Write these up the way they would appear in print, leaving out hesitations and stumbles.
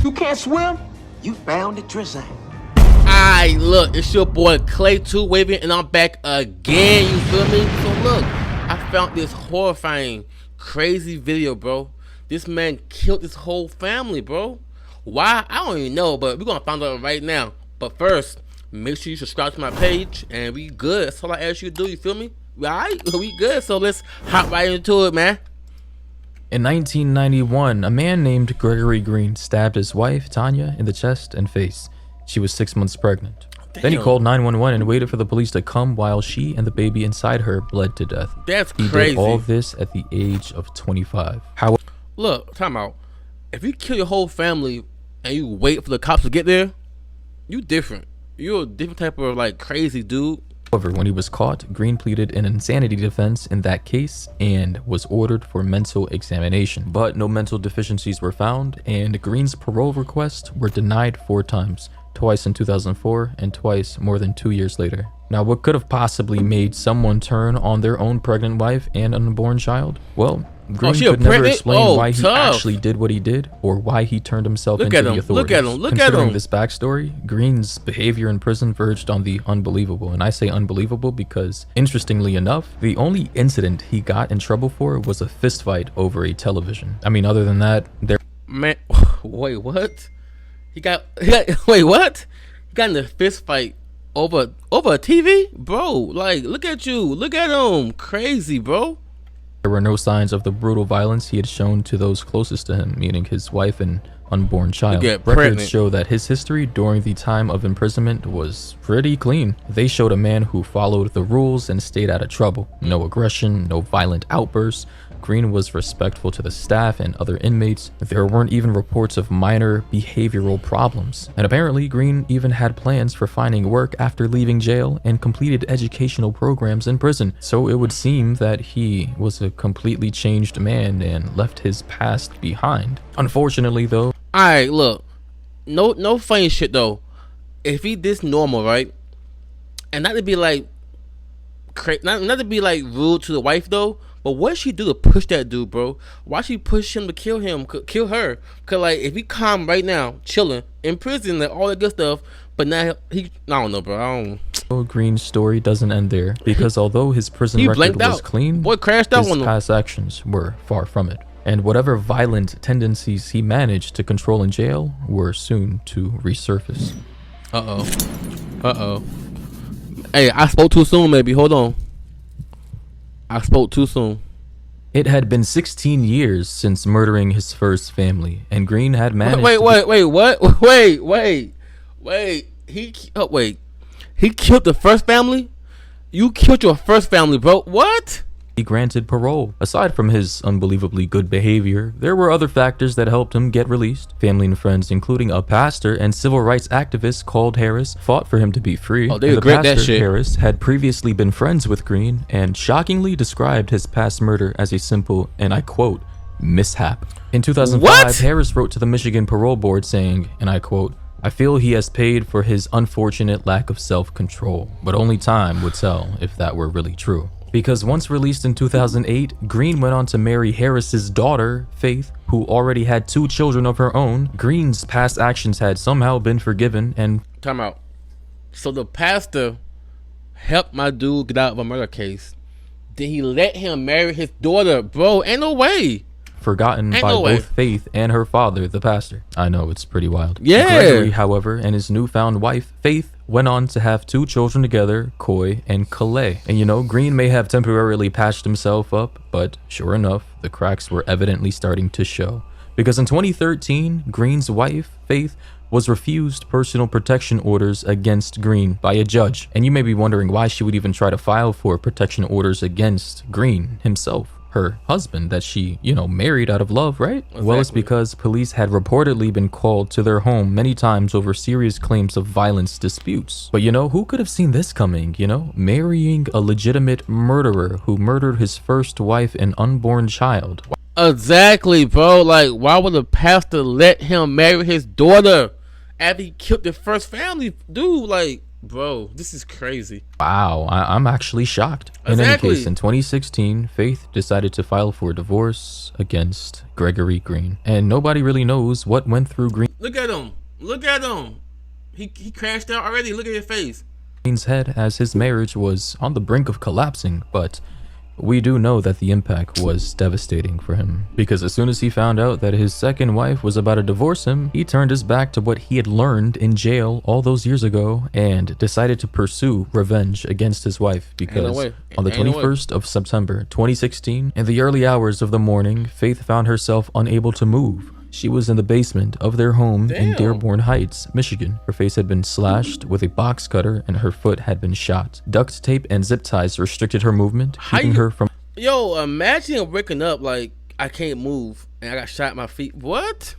You can't swim? You bound to drizzle. Alright, look, it's your boy Clay 2 Waving, and I'm back again, you feel me? So look, I found this horrifying, crazy video, bro. This man killed his whole family, bro. Why? I don't even know, but we're gonna find out right now. But first, make sure you subscribe to my page, and we good. That's all I ask you to do, you feel me? Alright, we good, so let's hop right into it, man. In 1991, a man named Gregory Green stabbed his wife, Tanya, in the chest and face. She was 6 months pregnant. Damn. Then he called 911 and waited for the police to come while she and the baby inside her bled to death. That's he crazy. Did all this at the age of 25. However, look, time out. If you kill your whole family and you wait for the cops to get there, you different. You're a different type of like crazy dude. when he was caught, Green pleaded an insanity defense in that case and was ordered for mental examination. But no mental deficiencies were found, and Green's parole requests were denied 4 times, twice in 2004 and twice more than 2 years later. Now, what could have possibly made someone turn on their own pregnant wife and unborn child? Well, Green could never explain why he actually did what he did or why he turned himself into the authorities. Look at him. Considering this backstory, Green's behavior in prison verged on the unbelievable. And I say unbelievable because, interestingly enough, the only incident he got in trouble for was a fist fight over a television. I mean, other than that, Man, wait, what? Wait, what? He got in a fist fight over a TV? Bro, like, look at you. Look at him. Crazy, bro. There were no signs of the brutal violence he had shown to those closest to him, meaning his wife and unborn child. Records show that his history during the time of imprisonment was pretty clean. They showed a man who followed the rules and stayed out of trouble. No aggression, no violent outbursts. Green was respectful to the staff and other inmates. There weren't even reports of minor behavioral problems. And apparently, Green even had plans for finding work after leaving jail and completed educational programs in prison. So it would seem that he was a completely changed man and left his past behind. Unfortunately, though. Alright, look. No funny shit, though. If he this normal, right? And not to be like... Not to be like rude to the wife, though. But what she do to push that dude, bro? Why she push him to kill her? Cause like if he calm right now, chilling in prison, like all that good stuff, but now I don't know, bro. I don't. Green's story doesn't end there because although his prison record was clean, boy crashed out his past actions were far from it, and whatever violent tendencies he managed to control in jail were soon to resurface. Hey, I spoke too soon. Maybe hold on. I spoke too soon. It had been 16 years since murdering his first family, and Green had managed He killed the first family? You killed your first family, bro. What? He granted parole. Aside from his unbelievably good behavior, there were other factors that helped him get released. Family and friends, including a pastor and civil rights activist called Harris, fought for him to be free. Oh, they regret that shit. Harris had previously been friends with Green and shockingly described his past murder as a simple, and I quote, mishap. In 2005, Harris wrote to the Michigan Parole Board saying, and I quote, I feel he has paid for his unfortunate lack of self-control, but only time would tell if that were really true. Because once released in 2008, Green went on to marry Harris's daughter, Faith, who already had 2 children of her own. Green's past actions had somehow been forgiven and... Time out. So the pastor helped my dude get out of a murder case. Then he let him marry his daughter. Bro, ain't no way. Forgotten by both Faith and her father, the pastor. I know, it's pretty wild. Yeah. Gregory, however, and his newfound wife, Faith, went on to have 2 children together, Coy and Calais. And you know, Green may have temporarily patched himself up, but sure enough, the cracks were evidently starting to show. Because in 2013, Green's wife, Faith, was refused personal protection orders against Green by a judge. And you may be wondering why she would even try to file for protection orders against Green himself, her husband that she, married out of love, right? Exactly. Well, it's because police had reportedly been called to their home many times over serious claims of violence disputes. But who could have seen this coming, Marrying a legitimate murderer who murdered his first wife and unborn child. Exactly, bro. Like, why would the pastor let him marry his daughter after he killed the first family? Dude, like, Bro, this is crazy. Wow, I'm actually shocked. In any Exactly. case, in 2016, Faith decided to file for divorce against Gregory Green. And nobody really knows what went through Look at him. Look at him. He crashed out already. Look at your face. Green's head as his marriage was on the brink of collapsing, but we do know that the impact was devastating for him, because as soon as he found out that his second wife was about to divorce him, he turned his back to what he had learned in jail all those years ago and decided to pursue revenge against his wife, because way. on the Ain't no way. 21st of September 2016, in the early hours of the morning, Faith found herself unable to move. She was in the basement of their home in Damn. Dearborn Heights, Michigan. Her face had been slashed with a box cutter and her foot had been shot. Duct tape and zip ties restricted her movement, keeping you- her from Yo, imagine waking up like I can't move and I got shot in my feet. What?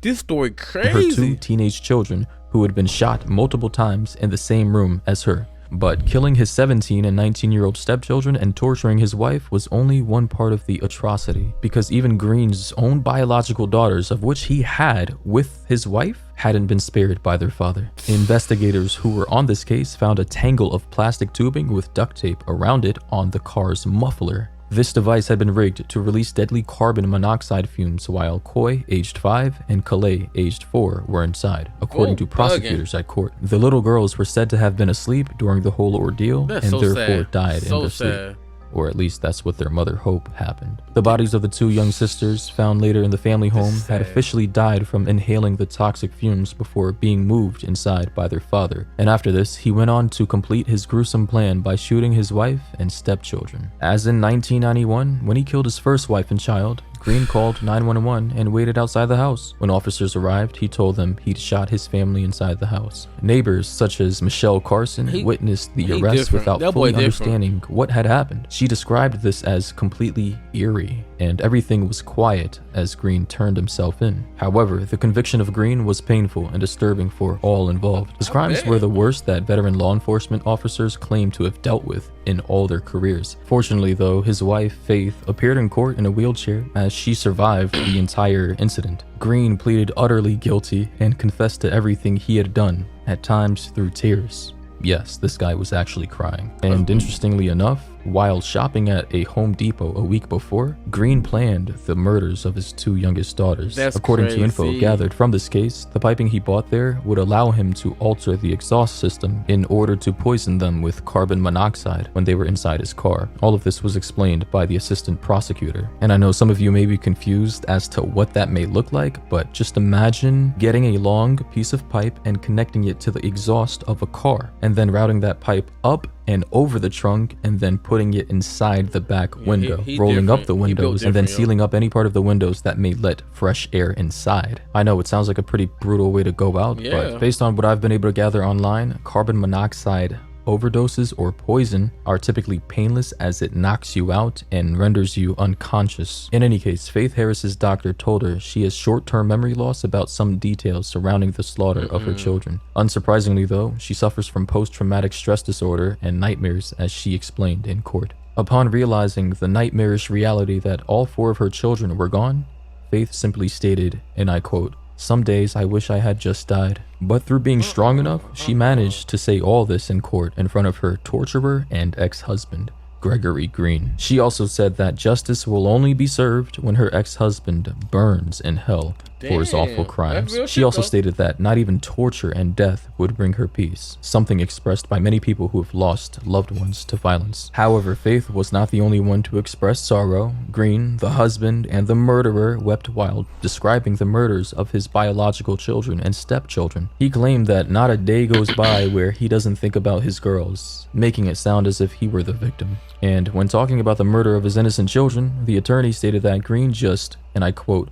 This story her crazy. two teenage children who had been shot multiple times in the same room as her. But killing his 17 and 19-year-old stepchildren and torturing his wife was only one part of the atrocity, because even Green's own biological daughters, of which he had with his wife, hadn't been spared by their father. Investigators who were on this case found a tangle of plastic tubing with duct tape around it on the car's muffler. This device had been rigged to release deadly carbon monoxide fumes while Coy, aged 5, and Calais, aged 4, were inside, according to bugging. prosecutors at court. The little girls were said to have been asleep during the whole ordeal That's and so therefore sad. died So in their sleep. sad. Or at least that's what their mother hoped happened. The bodies of the two young sisters, found later in the family home, had sad. officially died from inhaling the toxic fumes before being moved inside by their father. And after this, he went on to complete his gruesome plan by shooting his wife and stepchildren. As in 1991, when he killed his first wife and child, Green called 911 and waited outside the house. When officers arrived, he told them he'd shot his family inside the house. Neighbors such as Michelle Carson witnessed the he arrest different. without That fully boy different. understanding what had happened. She described this as completely eerie, and everything was quiet as Green turned himself in. However, the conviction of Green was painful and disturbing for all involved. His crimes bet. were the worst that veteran law enforcement officers claim to have dealt with in all their careers. Fortunately, though, his wife, Faith, appeared in court in a wheelchair as she survived the entire incident. Green pleaded utterly guilty and confessed to everything he had done, at times through tears. Yes, this guy was actually crying. And interestingly enough, while shopping at a Home Depot a week before, Green planned the murders of his two youngest daughters. That's According to info crazy. gathered from this case, the piping he bought there would allow him to alter the exhaust system in order to poison them with carbon monoxide when they were inside his car. All of this was explained by the assistant prosecutor. And I know some of you may be confused as to what that may look like, but just imagine getting a long piece of pipe and connecting it to the exhaust of a car, and then routing that pipe up and over the trunk and then putting it inside the back window, he rolling up different. the He built windows and then different, yo. sealing up any part of the windows that may let fresh air inside. I know it sounds like a pretty brutal way to go out, Yeah. but based on what I've been able to gather online, carbon monoxide overdoses or poison are typically painless as it knocks you out and renders you unconscious. In any case, Faith Harris's doctor told her she has short-term memory loss about some details surrounding the slaughter of her children. Unsurprisingly though, she suffers from post-traumatic stress disorder and nightmares, as she explained in court. Upon realizing the nightmarish reality that all 4 of her children were gone, Faith simply stated, and I quote, "Some days I wish I had just died." But through being strong enough, she managed to say all this in court in front of her torturer and ex-husband, Gregory Green. She also said that justice will only be served when her ex-husband burns in hell for his awful Damn, crimes. that's real She shit, also though. stated that not even torture and death would bring her peace, something expressed by many people who have lost loved ones to violence. However, Faith was not the only one to express sorrow. Green, the husband and the murderer, wept while describing the murders of his biological children and stepchildren. He claimed that not a day goes by where he doesn't think about his girls, making it sound as if he were the victim. And when talking about the murder of his innocent children, the attorney stated that Green just, and I quote,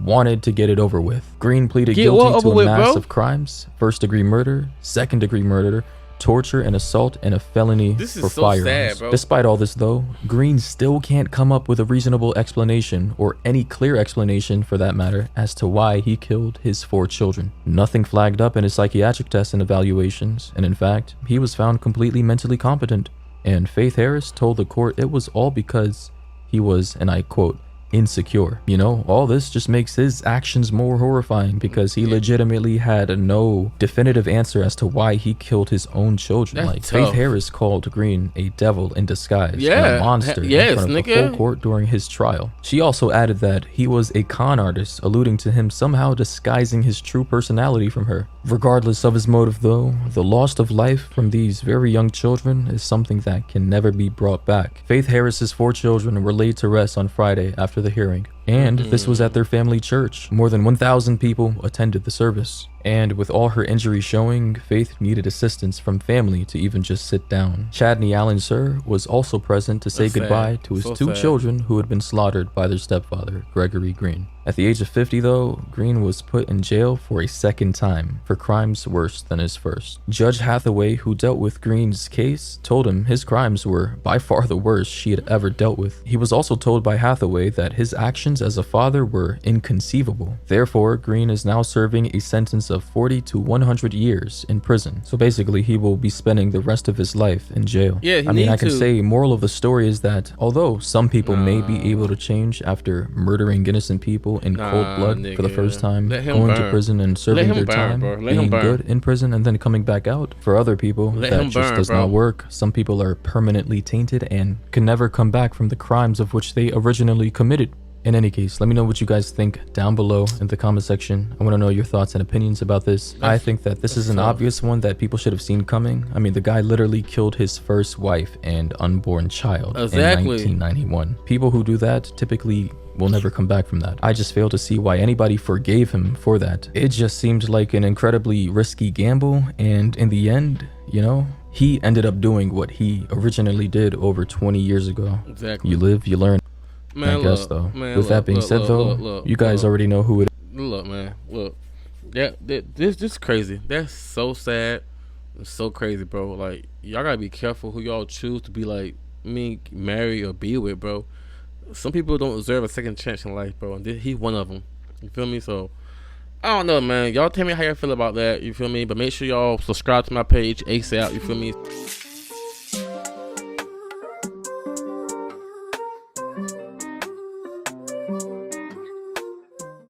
wanted to get it over with. Green pleaded Get what guilty to over a with, mass bro? of crimes: first-degree murder, second-degree murder, torture and assault, and a felony This is for so firearms. sad, bro. Despite all this though, Green still can't come up with a reasonable explanation, or any clear explanation for that matter, as to why he killed his 4 children. Nothing flagged up in his psychiatric tests and evaluations, and in fact, he was found completely mentally competent. And Faith Harris told the court it was all because he was, and I quote, insecure. You know, all this just makes his actions more horrifying because he legitimately had no definitive answer as to why he killed his own children. That's Faith tough. Harris called Green a devil in disguise and Yeah. a monster Yes, in front of the nigga. full court during his trial. She also added that he was a con artist, alluding to him somehow disguising his true personality from her. Regardless of his motive though, the loss of life from these very young children is something that can never be brought back. Faith Harris's 4 children were laid to rest on Friday after the hearing, and this was at their family church. More than 1,000 people attended the service. And with all her injuries showing, Faith needed assistance from family to even just sit down. Chadney Allen Sir was also present to say That's sad. goodbye to his So 2 sad. children who had been slaughtered by their stepfather, Gregory Green. At the age of 50 though, Green was put in jail for a second time for crimes worse than his first. Judge Hathaway, who dealt with Green's case, told him his crimes were by far the worst she had ever dealt with. He was also told by Hathaway that his actions as a father were inconceivable. Therefore, Green is now serving a sentence of 40 to 100 years in prison. So basically, he will be spending the rest of his life in jail. Yeah, he I mean, I need can to. say moral of the story is that although some people may be able to change after murdering innocent people in cold blood for the nigga. first time, Let him going to prison prison and serving him their burn, time, bro. Let him being burn. good in prison and then coming back out, for other people Let that him just burn, does bro. not work. Some people are permanently tainted and can never come back from the crimes of which they originally committed. In any case, let me know what you guys think down below in the comment section. I want to know your thoughts and opinions about this. I think that this is an tough. obvious one that people should have seen coming. I mean, the guy literally killed his first wife and unborn child Exactly. in 1991. People who do that typically will never come back from that. I just fail to see why anybody forgave him for that. It just seemed like an incredibly risky gamble, and in the end, you know, he ended up doing what he originally did over 20 years ago. Exactly. You live, you learn. Man, I guess look, though. man, With that look, being look, said look, though, look, you guys look. already know who it Look, man, look. This crazy. That's so sad. It's so crazy, bro. Like, y'all gotta be careful who y'all choose to be like marry or be with, bro. Some people don't deserve a second chance in life, bro, and he's one of them. You feel me? So I don't know, man. Y'all tell me how y'all feel about that. You feel me? But make sure y'all subscribe to my page ASAP. You feel me?